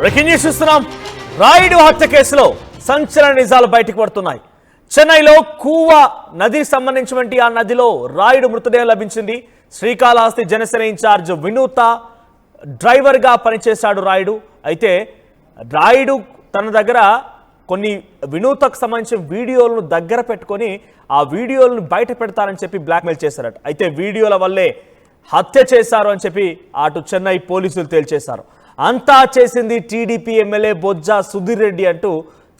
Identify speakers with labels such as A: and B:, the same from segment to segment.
A: Breaking news చూస్తున్నాం. రాయుడు హత్య కేసులో సంచలన నిజాలు బయటకు పడుతున్నాయి. చెన్నైలో కూవా నదికి సంబంధించినటువంటి ఆ నదిలో రాయుడు మృతదేహం లభించింది. శ్రీకాళహస్తి జనసేన ఇన్ఛార్జ్ వినూత డ్రైవర్ గా పనిచేశాడు రాయుడు. అయితే రాయుడు తన దగ్గర కొన్ని వినూతకు సంబంధించిన వీడియోలను దగ్గర పెట్టుకొని ఆ వీడియోలను బయట పెడతారని చెప్పి బ్లాక్మెయిల్ చేశారట. అయితే వీడియోల వల్లే హత్య చేశారు అని చెప్పి అటు చెన్నై పోలీసులు తేల్చేశారు. అంతా చేసింది టీడీపీ ఎమ్మెల్యే బొజ్జా సుధీర్ రెడ్డి అంటూ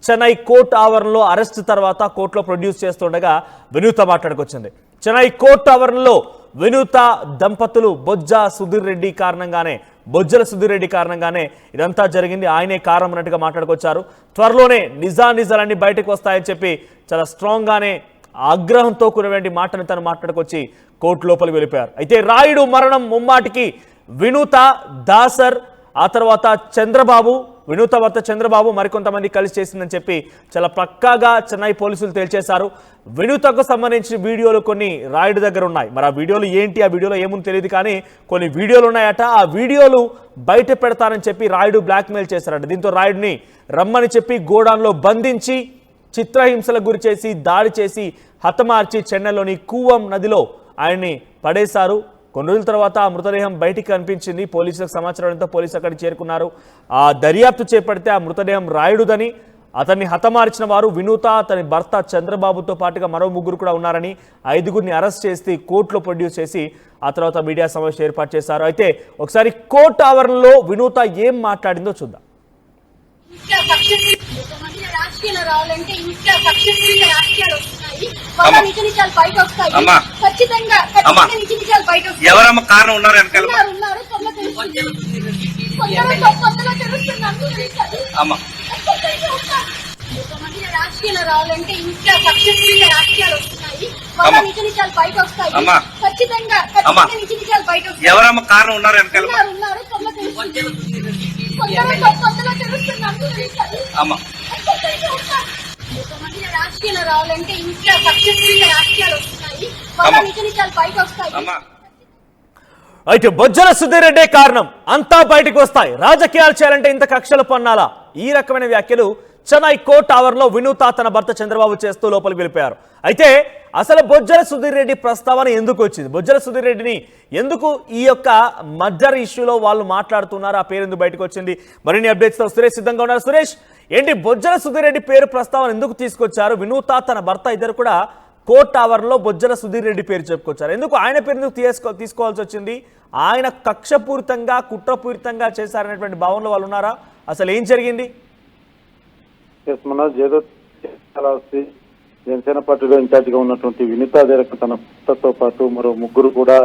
A: చెన్నై కోర్టు ఆవరణలో అరెస్ట్ తర్వాత కోర్టులో ప్రొడ్యూస్ చేస్తుండగా వినూత మాట్లాడుకొచ్చింది. చెన్నై కోర్టు ఆవరణలో వినూత దంపతులు బొజ్జా సుధీర్ రెడ్డి కారణంగానే బొజ్జల సుధీర్ రెడ్డి కారణంగానే ఇదంతా జరిగింది, ఆయనే కారణం అన్నట్టుగా మాట్లాడుకొచ్చారు. త్వరలోనే నిజాలన్నీ బయటకు వస్తాయని చెప్పి చాలా స్ట్రాంగ్ గానే ఆగ్రహంతో కూడినటువంటి మాటను తను మాట్లాడుకొచ్చి కోర్టు లోపలికి వెళ్ళిపోయారు. అయితే రాయుడు మరణం ముమ్మాటికి వినూత, దాసర్, ఆ తర్వాత చంద్రబాబు, వినూత భర్త చంద్రబాబు మరికొంతమంది కలిసి చేసిందని చెప్పి చాలా పక్కాగా చెన్నై పోలీసులు తేల్చేశారు. వినూతకు సంబంధించిన వీడియోలు కొన్ని రాయుడు దగ్గర ఉన్నాయి. మరి ఆ వీడియోలు ఏంటి, ఆ వీడియోలో ఏముంది తెలియదు, కానీ కొన్ని వీడియోలు ఉన్నాయట. ఆ వీడియోలు బయట పెడతానని చెప్పి రాయుడు బ్లాక్మెయిల్ చేశారట. దీంతో రాయుడిని రమ్మని చెప్పి గోడాన్లో బంధించి చిత్రహింసలకు గురి చేసి దాడి చేసి హతమార్చి చెన్నైలోని కూవం నదిలో ఆయన్ని పడేశారు. కొన్ని రోజుల తర్వాత ఆ మృతదేహం బయటికి కనిపించింది. పోలీసులకు సమాచారంతో పోలీసులు అక్కడికి చేరుకున్నారు. ఆ దర్యాప్తు చేపడితే ఆ మృతదేహం రాయుడుదని, అతన్ని హతమార్చిన వారు వినూత, అతని భర్త చంద్రబాబుతో పాటుగా మరో ముగ్గురు కూడా ఉన్నారని 5గురిని అరెస్ట్ చేసి కోర్టులో ప్రొడ్యూస్ చేసి ఆ తర్వాత మీడియా సమావేశం ఏర్పాటు చేశారు. అయితే ఒకసారి కోర్టు ఆవరణలో వినూత ఏం మాట్లాడిందో చూద్దాం.
B: ఎవరమ్మ కారణం ఉన్నారు
C: రాజకీయాలు రావాలంటే ఇంకా పక్షపూరిత రాజకీయాలు వస్తున్నాయి. ఖచ్చితంగా బయట
B: ఎవరమ్మ కారణం ఉన్నారు
C: రాజకీయాలు రావాలంటే ఇంకా పక్షపూరిత రాజకీయాలు వస్తున్నాయి. బయట వస్తాయి.
A: అయితే బొజ్జల సుధీర్ రెడ్డే కారణం, అంతా బయటకు వస్తాయి, రాజకీయాలు చేయాలంటే ఇంత కక్షలు పన్నాలా? ఈ రకమైన వ్యాఖ్యలు చెన్నై కోర్టు ఆవరణలో వినూత తన భర్త చంద్రబాబు చేస్తూ లోపలికి వెళ్ళిపోయారు. అయితే అసలు బొజ్జల సుధీర్ రెడ్డి ప్రస్తావన ఎందుకు వచ్చింది? బొజ్జల సుధీర్ రెడ్డిని ఎందుకు ఈ యొక్క మర్డర్ ఇష్యూలో వాళ్ళు మాట్లాడుతున్నారు? ఆ పేరు ఎందుకు బయటకు వచ్చింది? మరిన్ని అప్డేట్స్తో సురేష్ సిద్ధంగా ఉన్నారు. సురేష్, ఏంటి బొజ్జల సుధీర్ రెడ్డి పేరు ప్రస్తావన ఎందుకు తీసుకొచ్చారు? వినూత తన భర్త ఇద్దరు కూడా కోర్టు ఆవరణలో బొజ్జల సుధీర్ రెడ్డి పేరు చెప్పుకొచ్చారు. ఎందుకు ఆయన పేరు ఎందుకు తీసుకోవాల్సి వచ్చింది? ఆయన కక్షపూరితంగా కుట్రపూరితంగా చేశారనేటువంటి భావనలో వాళ్ళు ఉన్నారా? అసలు ఏం జరిగింది?
D: జనసేన పార్టీలో ఇన్ఛార్జ్ గా ఉన్నటువంటి వినూత దేరకు తన భర్తతో పాటు మరో ముగ్గురు కూడా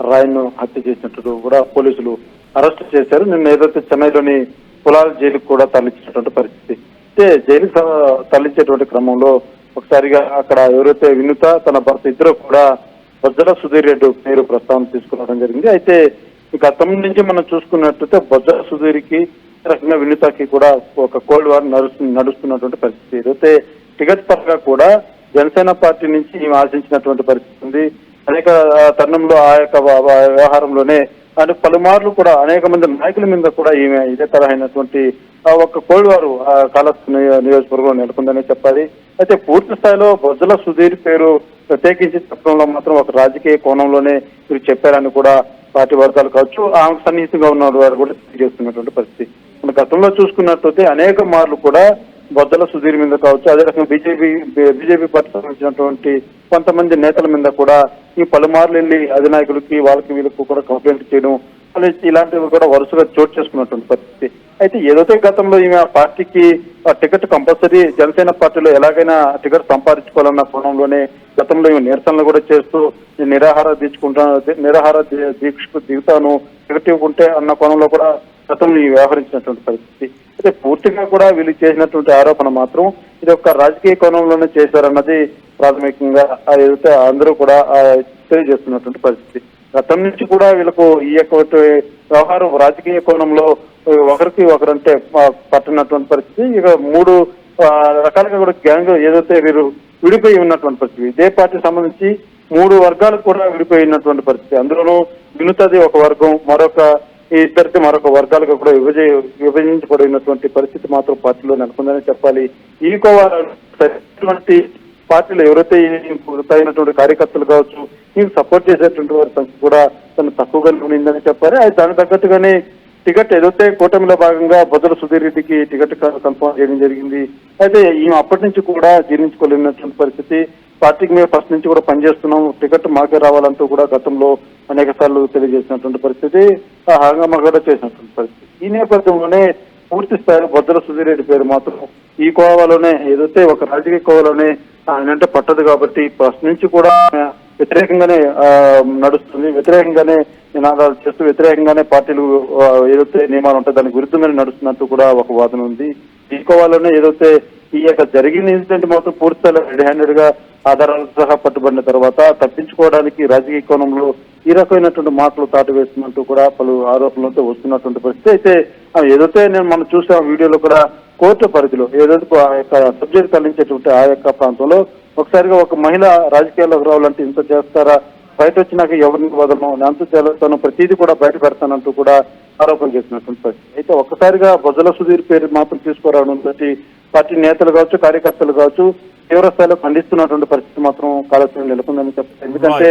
D: రాయన్ను హత్య చేసినట్టు కూడా పోలీసులు అరెస్ట్ చేశారు. నిన్న ఏదైతే చెన్నైలోని పులాల్ జైలుకు కూడా తరలించినటువంటి పరిస్థితి. అయితే జైలుకు తరలించేటువంటి క్రమంలో ఒకసారిగా అక్కడ ఎవరైతే వినూత తన భర్త ఇద్దరు కూడా బొజ్జల సుధీర్ రెడ్డి పేరు ప్రస్తావన తీసుకురావడం జరిగింది. అయితే గతం నుంచి మనం చూసుకున్నట్లయితే బొజ్జల సుధీర్కి రకంగా వినూతకి కూడా ఒక కోల్డ్ వార్ నడుస్తున్నటువంటి పరిస్థితి. ఏదైతే టికెట్ పరంగా కూడా జనసేన పార్టీ నుంచి ఈమె ఆశించినటువంటి పరిస్థితి ఉంది. అనేక తరుణంలో ఆ యొక్క వ్యవహారంలోనే అంటే పలుమార్లు కూడా అనేక మంది నాయకుల మీద కూడా ఈమె ఇదే తరహైనటువంటి ఒక కోల్డ్ వారు కాళహస్తి నియోజకవర్గంలో నెలకొందనే చెప్పాలి. అయితే పూర్తి స్థాయిలో బొజ్జల సుధీర్ పేరు ప్రత్యేకించి చెప్పడంలో మాత్రం ఒక రాజకీయ కోణంలోనే మీరు చెప్పారని కూడా పార్టీ వర్గాలు కావచ్చు, ఆమెకు సన్నిహితంగా ఉన్న వారు కూడా తెలియజేస్తున్నటువంటి పరిస్థితి. మన గతంలో చూసుకున్నట్లయితే అనేక మార్లు కూడా బొజ్జల సుధీర్ మీద కావచ్చు, అదే రకంగా బీజేపీ పార్టీ సంబంధించినటువంటి కొంతమంది నేతల మీద కూడా ఈ పలుమార్లు వెళ్ళి అధినాయకులకి వాళ్ళకి వీళ్ళకు కూడా కంప్లైంట్ చేయడం ఇలాంటివి కూడా వరుసగా చోటు చేసుకున్నటువంటి పరిస్థితి. అయితే ఏదైతే గతంలో ఈమె పార్టీకి టికెట్ కంపల్సరీ జనసేన పార్టీలో ఎలాగైనా టికెట్ సంపాదించుకోవాలన్న కోణంలోనే గతంలో ఈమె నిరసనలు కూడా చేస్తూ నిరాహార దీక్షకు దిగుతాను టికెట్ ఇవ్వకుంటే అన్న కోణంలో కూడా గతంలో వ్యవహరించినటువంటి పరిస్థితి. అయితే పూర్తిగా కూడా వీళ్ళు చేసినటువంటి ఆరోపణ మాత్రం ఇది ఒక రాజకీయ కోణంలోనే చేశారన్నది ప్రాథమికంగా ఏదైతే అందరూ కూడా తెలియజేస్తున్నటువంటి పరిస్థితి. గతం నుంచి కూడా వీళ్ళకు ఈ యొక్క వ్యవహారం రాజకీయ కోణంలో ఒకరికి ఒకరంటే పట్టినటువంటి పరిస్థితి. ఇక 3 రకాలుగా కూడా గ్యాంగ్ ఏదైతే వీరు విడిపోయి ఉన్నటువంటి పరిస్థితి. ఇదే పార్టీ సంబంధించి 3 వర్గాలకు కూడా విడిపోయినటువంటి పరిస్థితి. అందులోనూ వినూతది ఒక వర్గం, మరొక ఈ ఇద్దరికి మరొక వర్గాలకు కూడా విభజించబడినటువంటి పరిస్థితి మాత్రం పార్టీలో నెలకొందని చెప్పాలి. ఈ కోవాలంటి పార్టీలో ఎవరైతే తగినటువంటి కార్యకర్తలు కావచ్చు, ఈ సపోర్ట్ చేసేటువంటి వారి సంఖ్య కూడా తను తక్కువగా ఉండిందని చెప్పాలి. అది దానికి తగ్గట్టుగానే టికెట్ ఏదైతే కూటమిలో భాగంగా బొజ్జల సుధీర్ రెడ్డికి టికెట్ కన్ఫర్మ్ చేయడం జరిగింది. అయితే ఈమె అప్పటి నుంచి కూడా జీర్ణించుకోలేనటువంటి పరిస్థితి. పార్టీకి మేము ఫస్ట్ నుంచి కూడా పనిచేస్తున్నాం, టికెట్ మాకే రావాలంటూ కూడా గతంలో అనేక సార్లు తెలియజేసినటువంటి పరిస్థితి, హంగామా కూడా చేసినటువంటి పరిస్థితి. ఈ నేపథ్యంలోనే పూర్తి స్థాయిలో బొజ్జల సుధీర్ రెడ్డి పేరు మాత్రం ఈ కోవాలోనే ఏదైతే ఒక రాజకీయ కోవాలోనే ఆయనంటే పట్టదు కాబట్టి ఫస్ట్ నుంచి కూడా వ్యతిరేకంగానే నడుస్తుంది, వ్యతిరేకంగానే నినాదాలు చేస్తూ వ్యతిరేకంగానే పార్టీలు ఏదైతే నియమాలు ఉంటాయో దానికి విరుద్ధంగానే నడుస్తున్నట్టు కూడా ఒక వాదన ఉంది. ఈ కోవాలోనే ఏదైతే ఈ యొక్క జరిగిన ఇన్సిడెంట్ మాత్రం పూర్తిస్థాయిలో రెడ్ హ్యాండెడ్ గా ఆధారాలతో సహా పట్టుబడిన తర్వాత తప్పించుకోవడానికి రాజకీయ కోణంలో ఈ రకమైనటువంటి మాటలు తాటు వేస్తున్నట్టు కూడా పలు ఆరోపణలతో వస్తున్నటువంటి పరిస్థితి. అయితే ఏదైతే మనం చూసాం వీడియోలో కూడా కోర్టు పరిధిలో ఏదైతే ఆ యొక్క సబ్జెక్ట్ తరలించేటువంటి ఆ యొక్క ప్రాంతంలో ఒకసారిగా ఒక మహిళ రాజకీయాల్లోకి రావాలంటే ఇంత చేస్తారా, బయట వచ్చినాక ఎవరిని వదలను, అంత చేస్తాను, ప్రతిదీ కూడా బయట పెడతానంటూ కూడా ఆరోపణ చేసినటువంటి పరిస్థితి. అయితే ఒక్కసారిగా బొజ్జల సుధీర్ పేరు మాత్రం తీసుకురావడం తోటి పార్టీ నేతలు కావచ్చు, కార్యకర్తలు కావచ్చు తీవ్ర స్థాయిలో ఖండిస్తున్నటువంటి పరిస్థితి మాత్రం కాలక్రమం నెలకొందని చెప్తారు. ఎందుకంటే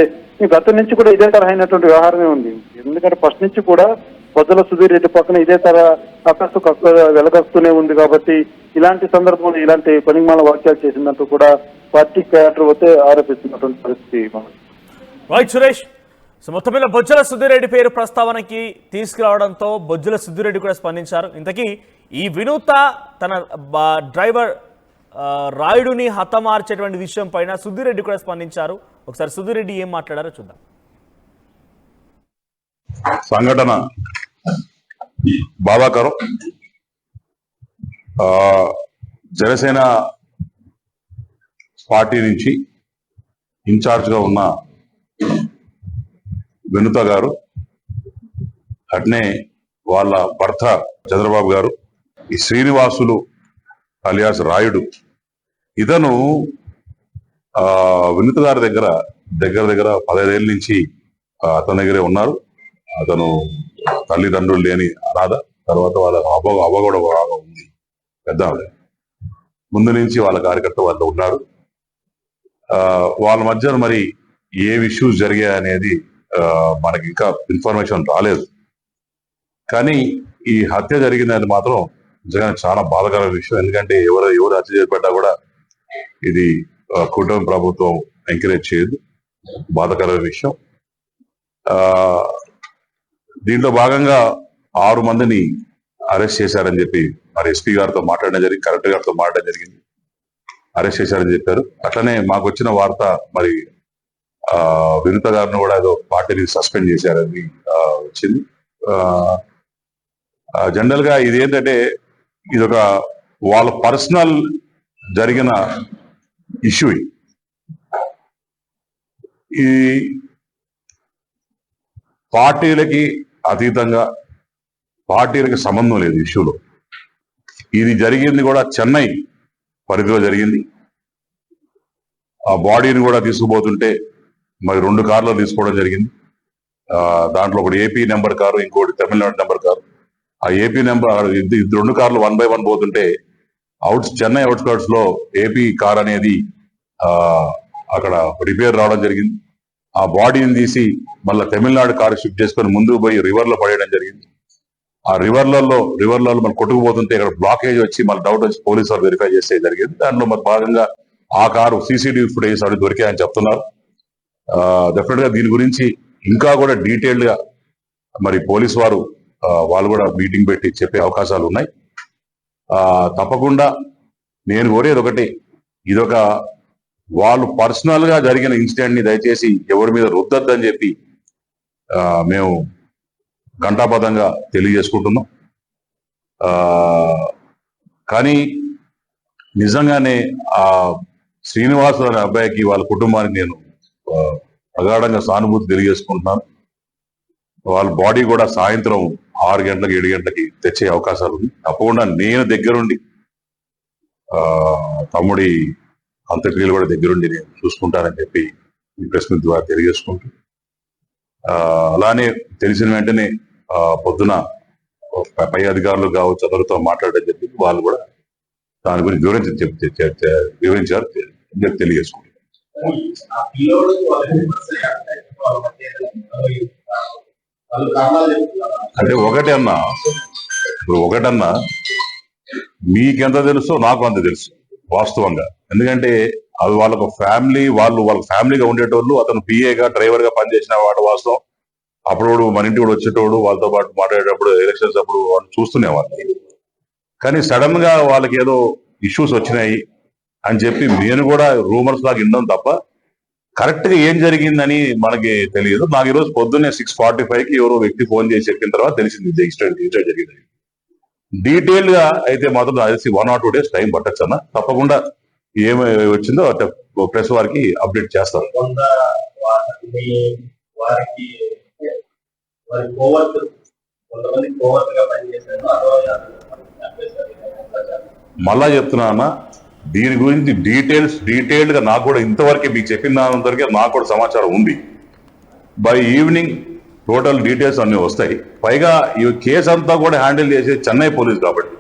D: గతం నుంచి కూడా ఇదే తరహైనటువంటి వ్యవహారమే ఉంది. ఎందుకంటే ఫస్ట్ నుంచి కూడా బొజ్జల సుధీర్ రెడ్డి పక్కన ఇదే అక్కసు వెలగస్తూనే ఉంది కాబట్టి ఇలాంటి సందర్భంలో ఇలాంటి పనిమాల వాక్యాలు చేసిందంటూ కూడా పార్టీ క్యాడర్ వస్తే ఆరోపిస్తున్నటువంటి పరిస్థితి.
A: రైట్ సురేష్, సో మొత్తం మీద బొజ్జల సుధీర్ రెడ్డి పేరు ప్రస్తావనకి తీసుకురావడంతో బొజ్జల సుధీర్ రెడ్డి కూడా స్పందించారు. ఇంతకీ ఈ వినూత తన డ్రైవర్ రాయుడుని హతమార్చేటువంటి విషయం పైన సుధీర్ రెడ్డి కూడా స్పందించారు. ఒకసారి సుధీర్ రెడ్డి ఏం మాట్లాడారో చూద్దాం.
E: సంఘటన బాధాకరం. జనసేన పార్టీ నుంచి ఇన్ఛార్జ్గా ఉన్న వినుత గారు, అట్నే వాళ్ళ భర్త చంద్రబాబు గారు, ఈ శ్రీనివాసులు అలియాస్ రాయుడు, ఇతను వినుత గారి దగ్గర 15 ఏళ్ళ నుంచి అతని దగ్గరే ఉన్నారు. అతను తల్లిదండ్రులు లేని అనాథ. తర్వాత వాళ్ళ అవ్వ కూడా బాగా ఉంది, పెద్ద ఆవిడ. ముందు నుంచి వాళ్ళ కార్యకర్త వాళ్ళు ఉన్నారు. వాళ్ళ మధ్య మరి ఏ ఇష్యూస్ జరిగాయి అనేది మనకి ఇంకా ఇన్ఫర్మేషన్ రాలేదు. కానీ ఈ హత్య జరిగిందని మాత్రం నిజంగా చాలా బాధాకరమైన విషయం. ఎందుకంటే ఎవరు హత్య చేపట్టా కూడా ఇది కూటమి ప్రభుత్వం ఎంకరేజ్ చేయదు. బాధాకరమైన విషయం. దీంట్లో భాగంగా 6 మందిని అరెస్ట్ చేశారని చెప్పి మరి ఎస్పీ గారితో మాట్లాడడం జరిగింది, కలెక్టర్ గారితో మాట్లాడడం జరిగింది. అరెస్ట్ చేశారని చెప్పారు. అట్లనే మాకు వచ్చిన వార్త మరి వినుత గారిని కూడా ఏదో పార్టీని సస్పెండ్ చేశారని వచ్చింది. జనరల్ గా ఇది ఏంటంటే ఇదొక వాళ్ళ పర్సనల్ జరిగిన ఇష్యూ. ఈ పార్టీలకి అతీతంగా, పార్టీలకి సంబంధం లేదు ఇష్యూలో. ఇది జరిగింది కూడా చెన్నై పరిధిలో జరిగింది. ఆ బాడీని కూడా తీసుకుపోతుంటే మరి 2 కార్లు తీసుకోవడం జరిగింది. దాంట్లో ఒకటి ఏపీ నెంబర్ కారు, ఇంకోటి తమిళనాడు నెంబర్ కారు. ఆ ఏపీ నెంబర్ 2 కార్లు 1 by 1 పోతుంటే చెన్నై అవుట్స్కర్ట్స్ లో ఏపీ కార్ అనేది అక్కడ రిపేర్ రావడం జరిగింది. ఆ బాడీని తీసి మళ్ళీ తమిళనాడు కారు షిఫ్ట్ చేసుకొని ముందుకు పోయి రివర్ లో పడేయడం జరిగింది. ఆ రివర్లలో మనం కొట్టుకుపోతుంటే ఇక్కడ బ్లాకేజ్ వచ్చి మళ్ళీ డౌట్ వచ్చి పోలీసు వాళ్ళు వెరిఫై చేస్తే జరిగింది. దాంట్లో మరి భాగంగా ఆ కారు CCTV ఫుటేజ్ అవి దొరికాయని చెప్తున్నారు. డెఫినెట్ గా దీని గురించి ఇంకా కూడా డీటెయిల్డ్ గా మరి పోలీసు వాళ్ళు కూడా మీటింగ్ పెట్టి చెప్పే అవకాశాలు ఉన్నాయి. తప్పకుండా నేను కోరేది ఒకటి, ఇదొక వాళ్ళు పర్సనల్ గా జరిగిన ఇన్సిడెంట్ ని దయచేసి ఎవరి మీద రుద్దద్దని చెప్పి మేము ఘంటాపథంగా తెలియజేసుకుంటున్నాం. కానీ నిజంగానే ఆ శ్రీనివాసు అనే అబ్బాయికి వాళ్ళ కుటుంబానికి నేను ప్రగాఢంగా సానుభూతి తెలియజేసుకుంటున్నాను. వాళ్ళ బాడీ కూడా సాయంత్రం 6 గంటలకు 7 గంటలకి తెచ్చే అవకాశాలు ఉంది. తప్పకుండా నేను దగ్గరుండి తమ్ముడి అంత్యక్రియలు కూడా దగ్గరుండి నేను చూసుకుంటానని చెప్పి ఈ ప్రెస్ మీట్ ద్వారా తెలియజేసుకుంటూ, అలానే తెలిసిన వెంటనే పొద్దున పై అధికారులు కావచ్చు అందరితో మాట్లాడడం జరిగింది. వాళ్ళు కూడా దాని గురించి వివరించారు తెలియజేసుకుంటారు. అంటే ఒకటన్నా మీకెంత తెలుసో నాకు అంత తెలుసు వాస్తవంగా. ఎందుకంటే అది వాళ్ళ ఫ్యామిలీగా ఉండేటోళ్ళు, అతను పిఏగా డ్రైవర్ గా పనిచేసిన వాడు వాస్తవం. అప్పుడు మన ఇంటి కూడా వచ్చేటోడు, వాళ్ళతో పాటు మాట్లాడేటప్పుడు ఎలక్షన్స్ అప్పుడు వాళ్ళు చూస్తునేవాళ్ళు. కానీ సడన్ గా వాళ్ళకి ఏదో ఇష్యూస్ వచ్చినాయి అని చెప్పి నేను కూడా రూమర్స్ లాగా విన్నాం తప్ప కరెక్ట్ గా ఏం జరిగిందని మనకి తెలియదు. నాకు ఈరోజు పొద్దున్నే 6:45కి ఎవరో వ్యక్తి ఫోన్ చేసి చెప్పిన తర్వాత తెలిసింది ఇన్సిడెంట్ జరిగింది. డీటెయిల్ గా అయితే మాత్రం తెలిసి 1 or 2 days టైం పట్టచ్చు అన్న. తప్పకుండా ఏమి వచ్చిందో ప్రెస్ వారికి అప్డేట్ చేస్తారు. మళ్ళా చెప్తున్నా అన్న, దీని గురించి డీటెయిల్డ్ గా నాకు కూడా ఇంతవరకే మీకు చెప్పినంతవరకే నాకు కూడా సమాచారం ఉంది. బై ఈవినింగ్ టోటల్ డీటెయిల్స్ అన్ని వస్తాయి. పైగా ఈ కేసు అంతా కూడా హ్యాండిల్ చేసే చెన్నై పోలీసు కాబట్టి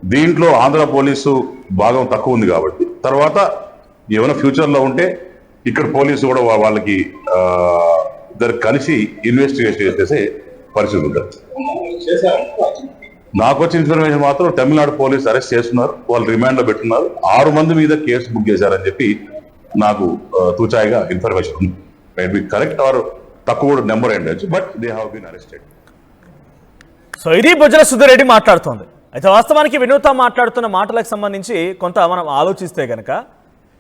E: దీంట్లో ఆంధ్ర పోలీసు భాగం తక్కువ ఉంది కాబట్టి తర్వాత ఏమైనా ఫ్యూచర్ లో ఉంటే ఇక్కడ పోలీసు కూడా వాళ్ళకి ఇద్దరు కలిసి ఇన్వెస్టిగేషన్ చేసే పరిస్థితి ఉంటుంది. నాకు వచ్చిన ఇన్ఫర్మేషన్ మాత్రం తమిళనాడు పోలీసు అరెస్ట్ చేస్తున్నారు, వాళ్ళు రిమాండ్ లో పెట్టున్నారు. 6 మంది మీద కేసు బుక్ చేశారని చెప్పి నాకు తూచాయిగా ఇన్ఫర్మేషన్ ఉంది. మైట్ బి కరెక్ట్ ఆర్ తక్కువ నెంబర్ అయ్యిండొచ్చు, but they have been arrested.
A: So ఇది బొజ్జల సుధీరెడ్డి మాట్లాడుతోంది. అయితే వాస్తవానికి వినూత మాట్లాడుతున్న మాటలకు సంబంధించి కొంత మనం ఆలోచిస్తే కనుక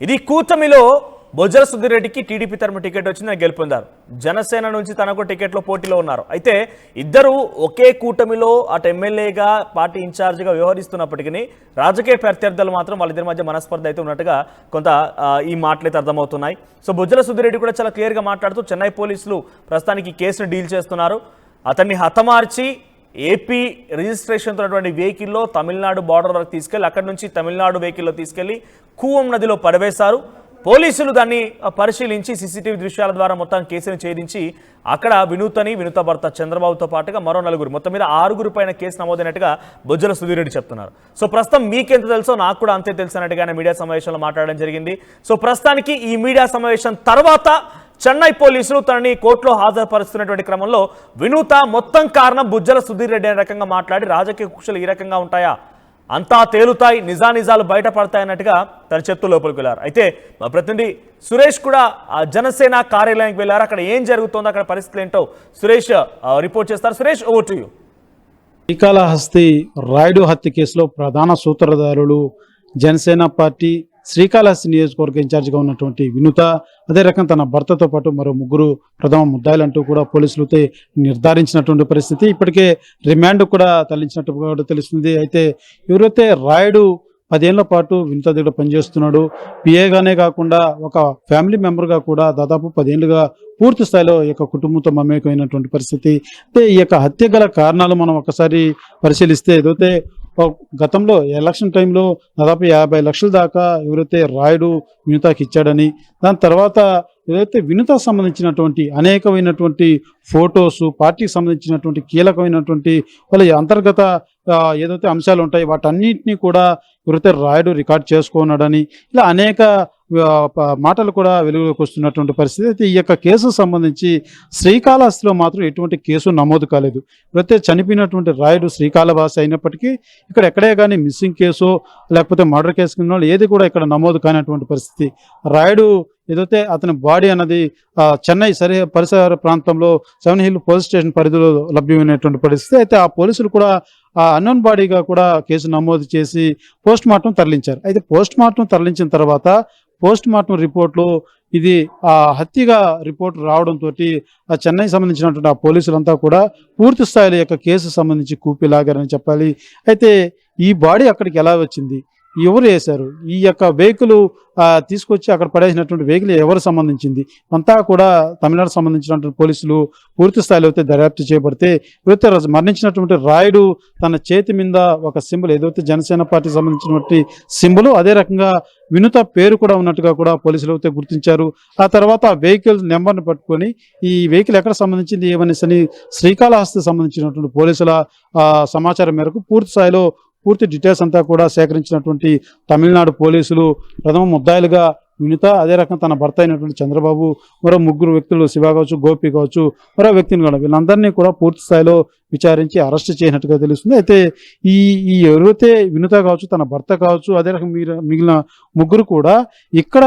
A: ఇది కూటమిలో బొజ్జల సుధీరెడ్డికి టీడీపీ తరఫున టికెట్ వచ్చిందని గెలుపొందారు. జనసేన నుంచి తనకు టికెట్లో పోటీలో ఉన్నారు. అయితే ఇద్దరు ఒకే కూటమిలో అటు ఎమ్మెల్యేగా పార్టీ ఇన్ఛార్జిగా వ్యవహరిస్తున్నప్పటికీ రాజకీయ ప్రత్యర్థులు మాత్రం వాళ్ళిద్దరి మధ్య మనస్పర్ధ అయితే ఉన్నట్టుగా కొంత ఈ మాటలైతే అర్థమవుతున్నాయి. సో బొజ్జల సుధీరెడ్డి కూడా చాలా క్లియర్గా మాట్లాడుతూ చెన్నై పోలీసులు ప్రస్తుతానికి కేసును డీల్ చేస్తున్నారు. అతన్ని హతమార్చి ఏపీ రిజిస్ట్రేషన్తో ఉన్నటువంటి వెహికల్లో తమిళనాడు బార్డర్ వరకు తీసుకెళ్లి అక్కడి నుంచి తమిళనాడు వెహికల్లో తీసుకెళ్లి కూవం నదిలో పడవేశారు. పోలీసులు దాన్ని పరిశీలించి సీసీటీవీ దృశ్యాల ద్వారా మొత్తం కేసును ఛేదించి అక్కడ వినూత భర్త చంద్రబాబుతో పాటుగా మరో 4 మొత్తం మీద 6 పైన కేసు నమోదైనట్టుగా బొజ్జల సుధీరెడ్డి చెప్తున్నారు. సో ప్రస్తుతం మీకెంత తెలుసో నాకు కూడా అంతే తెలుసు అన్నట్టుగానే మీడియా సమావేశంలో మాట్లాడడం జరిగింది. సో ప్రస్తుతానికి ఈ మీడియా సమావేశం తర్వాత చెన్నై పోలీసులు తనని కోర్టులో హాజరుపరుస్తున్నటువంటి క్రమంలో వినూత మొత్తం కారణం బొజ్జల సుధీరెడ్డి అనే రకంగా మాట్లాడి రాజకీయ కుక్షలు ఈ రకంగా ఉంటాయా, అంతా తేలుతాయి, నిజానిజాలు బయటపడతాయన్నట్టుగా తన చెప్తూ లోపలికి వెళ్ళారు. అయితే మా ప్రతినిధి సురేష్ కూడా జనసేన కార్యాలయానికి వెళ్ళారు. అక్కడ ఏం జరుగుతుందో అక్కడ పరిస్థితులు ఏంటో సురేష్ రిపోర్ట్ చేస్తారు. Suresh, over to you.
F: Srikalahasti Rayudu హత్య కేసులో ప్రధాన సూత్రధారులు జనసేన పార్టీ శ్రీకాళహస్తి నియోజకవర్గ ఇన్ఛార్జిగా ఉన్నటువంటి వినూత, అదే రకం తన భర్తతో పాటు మరో 3 ప్రథమ ముద్దాయిలంటూ కూడా పోలీసులతో నిర్ధారించినటువంటి పరిస్థితి. ఇప్పటికే రిమాండ్ కూడా తరలించినట్టు కూడా తెలుస్తుంది. అయితే ఎవరైతే రాయుడు 10 ఏళ్ల పాటు వినూత దగ్గర పనిచేస్తున్నాడు, పిఏగానే కాకుండా ఒక ఫ్యామిలీ మెంబర్గా కూడా దాదాపు 10 ఏళ్లుగా పూర్తి స్థాయిలో ఈ యొక్క కుటుంబంతో మమేకమైనటువంటి పరిస్థితి. అయితే ఈ యొక్క హత్య గల కారణాలు మనం ఒకసారి పరిశీలిస్తే ఏదైతే గతంలో ఎలక్షన్ టైంలో దాదాపు 50 లక్షల దాకా ఎవరైతే రాయుడు వినూతకి ఇచ్చాడని, దాని తర్వాత ఏదైతే వినూతకు సంబంధించినటువంటి అనేకమైనటువంటి ఫొటోస్, పార్టీకి సంబంధించినటువంటి కీలకమైనటువంటి వాళ్ళ అంతర్గత ఏదైతే అంశాలు ఉంటాయి వాటన్నింటినీ కూడా ఎవరైతే రాయుడు రికార్డ్ చేసుకున్నాడని ఇలా అనేక మాటలు కూడా వెలుగులోకి వస్తున్నటువంటి పరిస్థితి. అయితే ఈ యొక్క కేసు సంబంధించి శ్రీకాళహస్తిలో మాత్రం ఎటువంటి కేసు నమోదు కాలేదు. ఎవరైతే చనిపోయినటువంటి రాయుడు శ్రీకాళహస్తి అయినప్పటికీ ఇక్కడ ఎక్కడే కానీ మిస్సింగ్ కేసు లేకపోతే మర్డర్ కేసు కింద ఏది కూడా ఇక్కడ నమోదు కానటువంటి పరిస్థితి. రాయుడు ఏదైతే అతని బాడీ అన్నది చెన్నై పరిసర ప్రాంతంలో 7 Hill పోలీస్ స్టేషన్ పరిధిలో లభ్యమైనటువంటి పరిస్థితి. అయితే ఆ పోలీసులు కూడా ఆ అన్నోన్ బాడీగా కూడా కేసు నమోదు చేసి పోస్ట్ మార్టం తరలించారు. అయితే పోస్ట్ మార్టం తరలించిన తర్వాత పోస్ట్ మార్టం రిపోర్ట్లో ఇది హత్యగా రిపోర్ట్ రావడంతో ఆ చెన్నై సంబంధించినటువంటి ఆ పోలీసులంతా కూడా పూర్తి స్థాయిలో యొక్క కేసు సంబంధించి కూపిలాగారని చెప్పాలి. అయితే ఈ బాడీ అక్కడికి ఎలా వచ్చింది, ఎవరు వేశారు, ఈ యొక్క వెహికల్ తీసుకొచ్చి అక్కడ పడేసినటువంటి వెహికల్ ఎవరు సంబంధించింది అంతా కూడా తమిళనాడు సంబంధించినటువంటి పోలీసులు పూర్తి స్థాయిలో అయితే దర్యాప్తు చేయబడితే ఏదైతే మరణించినటువంటి రాయుడు తన చేతి మీద ఒక సింబల్ ఏదైతే జనసేన పార్టీకి సంబంధించినటువంటి సింబల్, అదే రకంగా వినుత పేరు కూడా ఉన్నట్టుగా కూడా పోలీసులు అయితే గుర్తించారు. ఆ తర్వాత ఆ వెహికల్ నెంబర్ని పట్టుకొని ఈ వెహికల్ ఎక్కడ సంబంధించింది ఏమనేసి శ్రీకాళహస్తికి సంబంధించినటువంటి పోలీసుల సమాచారం మేరకు పూర్తి స్థాయిలో పూర్తి డీటెయిల్స్ అంతా కూడా సేకరించినటువంటి తమిళనాడు పోలీసులు ప్రథమ ముద్దాయిలుగా వినుత, అదే రకం తన భర్త అయినటువంటి చంద్రబాబు, మరో ముగ్గురు వ్యక్తులు శివ కావచ్చు, గోపి కావచ్చు, మరో వ్యక్తిని కూడా వీళ్ళందరినీ కూడా పూర్తి స్థాయిలో విచారించి అరెస్ట్ చేసినట్టుగా తెలుస్తుంది. అయితే ఈ ఎవరైతే వినుత కావచ్చు, తన భర్త కావచ్చు, అదే రకం మిగిలిన ముగ్గురు కూడా ఇక్కడ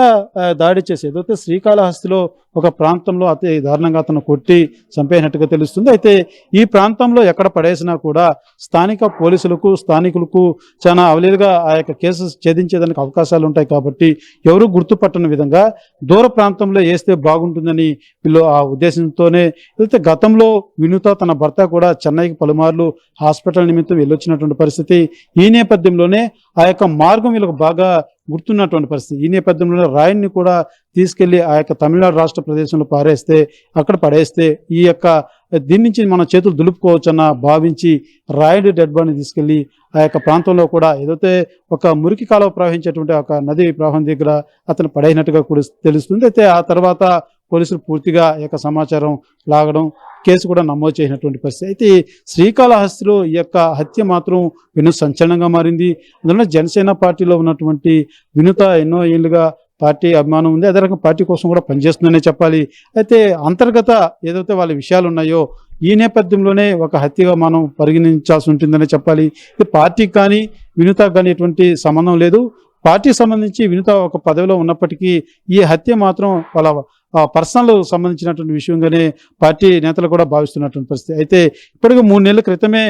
F: దాడి చేసి ఏదైతే శ్రీకాళహస్తిలో ఒక ప్రాంతంలో అతి దారుణంగా అతను కొట్టి చంపేసినట్టుగా తెలుస్తుంది. అయితే ఈ ప్రాంతంలో ఎక్కడ పడేసినా కూడా స్థానిక పోలీసులకు స్థానికులకు చాలా అవలీలుగా ఆ యొక్క కేసు ఛేదించేదానికి అవకాశాలు ఉంటాయి. కాబట్టి ఎవరు గుర్తుపట్టని విధంగా దూర ప్రాంతంలో వేస్తే బాగుంటుందని వీళ్ళు ఆ ఉద్దేశంతోనే అయితే గతంలో వినుత తన భర్త కూడా చెన్నైకి పలుమార్లు హాస్పిటల్ నిమిత్తం వెళ్ళొచ్చినటువంటి పరిస్థితి. ఈ నేపథ్యంలోనే ఆ యొక్క మార్గం వీళ్ళకు బాగా గుర్తున్నటువంటి పరిస్థితి. ఈ నేపథ్యంలో రాయుడిని కూడా తీసుకెళ్లి ఆ యొక్క తమిళనాడు రాష్ట్ర ప్రదేశంలో పారేస్తే అక్కడ పడేస్తే ఈ యొక్క దీని నుంచి మన చేతులు దులుపుకోవచ్చన్న భావించి రాయుడి డెడ్ బాడీని తీసుకెళ్లి ఆ యొక్క ప్రాంతంలో కూడా ఏదైతే ఒక మురికి కాలువ ప్రవహించేటువంటి ఒక నది ప్రవాహం దగ్గర అతను పడేసినట్టుగా కూడా తెలుస్తుంది. అయితే ఆ తర్వాత పోలీసులు పూర్తిగా ఈ యొక్క సమాచారం లాగడం, కేసు కూడా నమోదు చేసినటువంటి పరిస్థితి. అయితే శ్రీకాళహస్తిలో ఈ యొక్క హత్య మాత్రం విను సంచలనంగా మారింది. అందులో జనసేన పార్టీలో ఉన్నటువంటి వినుత ఎన్నో ఏళ్ళుగా పార్టీ అభిమానం ఉంది, అదే రకంగా పార్టీ కోసం కూడా పనిచేస్తుందనే చెప్పాలి. అయితే అంతర్గత ఏదైతే వాళ్ళ విషయాలు ఉన్నాయో ఈ నేపథ్యంలోనే ఒక హత్యగా మనం పరిగణించాల్సి ఉంటుందనే చెప్పాలి. ఇది పార్టీకి కానీ వినుతకు కానీ ఎటువంటి సంబంధం లేదు. పార్టీకి సంబంధించి వినుత ఒక పదవిలో ఉన్నప్పటికీ ఈ హత్య మాత్రం వాళ్ళ పర్సనల్ సంబంధించినటువంటి విషయంగానే పార్టీ నేతలు కూడా భావిస్తున్నటువంటి పరిస్థితి. అయితే ఇప్పటికీ 3 నెలల క్రితమే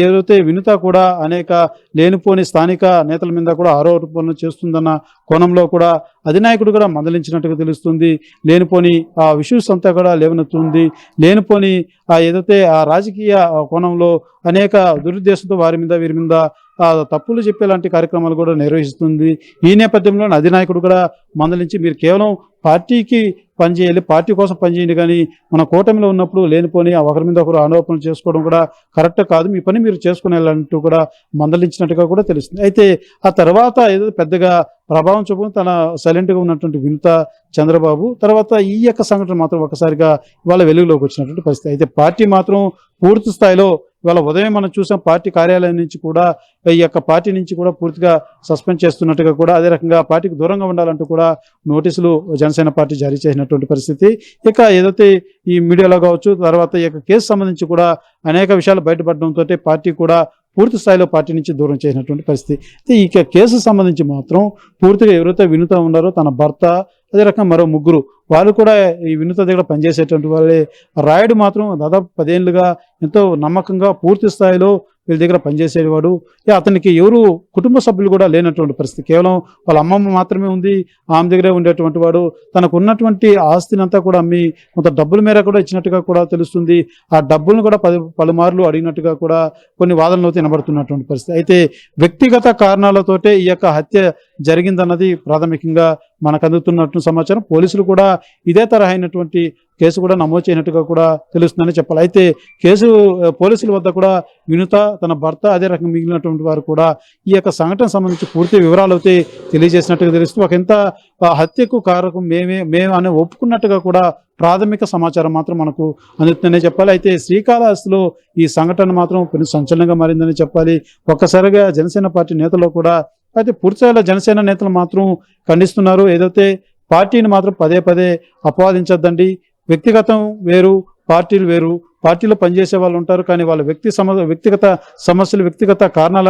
F: ఏదైతే వినుత కూడా అనేక లేనిపోని స్థానిక నేతల మీద కూడా ఆరోపణలు చేస్తుందన్న కోణంలో కూడా అధినాయకుడు కూడా మందలించినట్టుగా తెలుస్తుంది. లేనిపోని ఆ ఇష్యూస్ అంతా కూడా లేవనెత్తుంది. లేనిపోని ఏదైతే ఆ రాజకీయ కోణంలో అనేక దురుద్దేశంతో వారి మీద వీరి మీద తప్పులు చెప్పేలాంటి కార్యక్రమాలు కూడా నిర్వహిస్తుంది. ఈ నేపథ్యంలో అధినాయకుడు కూడా మందలించి మీరు కేవలం పార్టీకి పనిచేయాలి, పార్టీ కోసం పనిచేయండి, కానీ మన కూటమిలో ఉన్నప్పుడు లేనిపోని ఒకరి మీద ఒకరు ఆరోపణలు చేసుకోవడం కూడా కరెక్ట్ కాదు, మీ పని మీరు చేసుకునేలాంటూ కూడా మందలించినట్టుగా కూడా తెలుస్తుంది. అయితే ఆ తర్వాత ఏదో పెద్దగా ప్రభావం చూపుకుని తన సైలెంట్గా ఉన్నటువంటి వినుత, చంద్రబాబు తర్వాత ఈ యొక్క సంఘటన మాత్రం ఒకసారిగా ఇవాళ వెలుగులోకి వచ్చినటువంటి పరిస్థితి. అయితే పార్టీ మాత్రం పూర్తి స్థాయిలో ఇవాళ ఉదయం మనం చూసాం పార్టీ కార్యాలయం నుంచి కూడా ఈ యొక్క పార్టీ నుంచి కూడా పూర్తిగా సస్పెండ్ చేస్తున్నట్టుగా కూడా, అదే రకంగా పార్టీకి దూరంగా ఉండాలంటూ కూడా నోటీసులు జనసేన పార్టీ జారీ చేసినటువంటి పరిస్థితి. ఇక ఏదైతే ఈ మీడియాలో కావచ్చు తర్వాత ఈ యొక్క కేసు సంబంధించి కూడా అనేక విషయాలు బయటపడడంతో పార్టీ కూడా పూర్తి స్థాయిలో పార్టీ నుంచి దూరం చేసినటువంటి పరిస్థితి. అయితే ఈ కేసు సంబంధించి మాత్రం పూర్తిగా ఎవరైతే వినుత ఉన్నారో తన భర్త, అదే రకంగా మరో ముగ్గురు వాళ్ళు కూడా ఈ వినుత దగ్గర పనిచేసేటువంటి వాళ్ళే. రాయుడు మాత్రం దాదాపు 10 ఏళ్ళుగా ఎంతో నమ్మకంగా పూర్తి స్థాయిలో వీళ్ళ దగ్గర పనిచేసేవాడు. అతనికి ఎవరు కుటుంబ సభ్యులు కూడా లేనటువంటి పరిస్థితి, కేవలం వాళ్ళ అమ్మమ్మ మాత్రమే ఉంది, ఆమె దగ్గరే ఉండేటువంటి వాడు. తనకు ఉన్నటువంటి ఆస్తిని అంతా కూడా అమ్మి కొంత డబ్బుల మేర కూడా ఇచ్చినట్టుగా కూడా తెలుస్తుంది. ఆ డబ్బులను కూడా పలుమార్లు అడిగినట్టుగా కూడా కొన్ని వాదనలు వినబడుతున్నటువంటి పరిస్థితి. అయితే వ్యక్తిగత కారణాలతోటే ఈ యొక్క హత్య జరిగిందన్నది ప్రాథమికంగా మనకు అందుతున్నట్టు సమాచారం. పోలీసులు కూడా ఇదే తరహా అయినటువంటి కేసు కూడా నమోదు చేయనట్టుగా కూడా తెలుస్తుందని చెప్పాలి. అయితే పోలీసుల వద్ద కూడా వినుత, తన భర్త, అదే రకంగా మిగిలినటువంటి వారు కూడా ఈ యొక్క సంఘటన సంబంధించి పూర్తి వివరాలు అయితే తెలియజేసినట్టుగా తెలుస్తుంది. ఒక ఎంత హత్యకు కారకం మేము అని ఒప్పుకున్నట్టుగా కూడా ప్రాథమిక సమాచారం మాత్రం మనకు అందుతుందనే చెప్పాలి. అయితే శ్రీకాళహస్తిలో ఈ సంఘటన మాత్రం పెను సంచలనంగా మారిందని చెప్పాలి. ఒక్కసారిగా జనసేన పార్టీ నేతలు కూడా, అయితే పూర్తిగా జనసేన నేతలు మాత్రం ఖండిస్తున్నారు. ఏదైతే పార్టీని మాత్రం పదే పదే అపవాదించొద్దండి, వ్యక్తిగతం వేరు, పార్టీలు వేరు, పార్టీలో పనిచేసే వాళ్ళు ఉంటారు, కానీ వాళ్ళ వ్యక్తిగత సమస్యలు, వ్యక్తిగత కారణాలు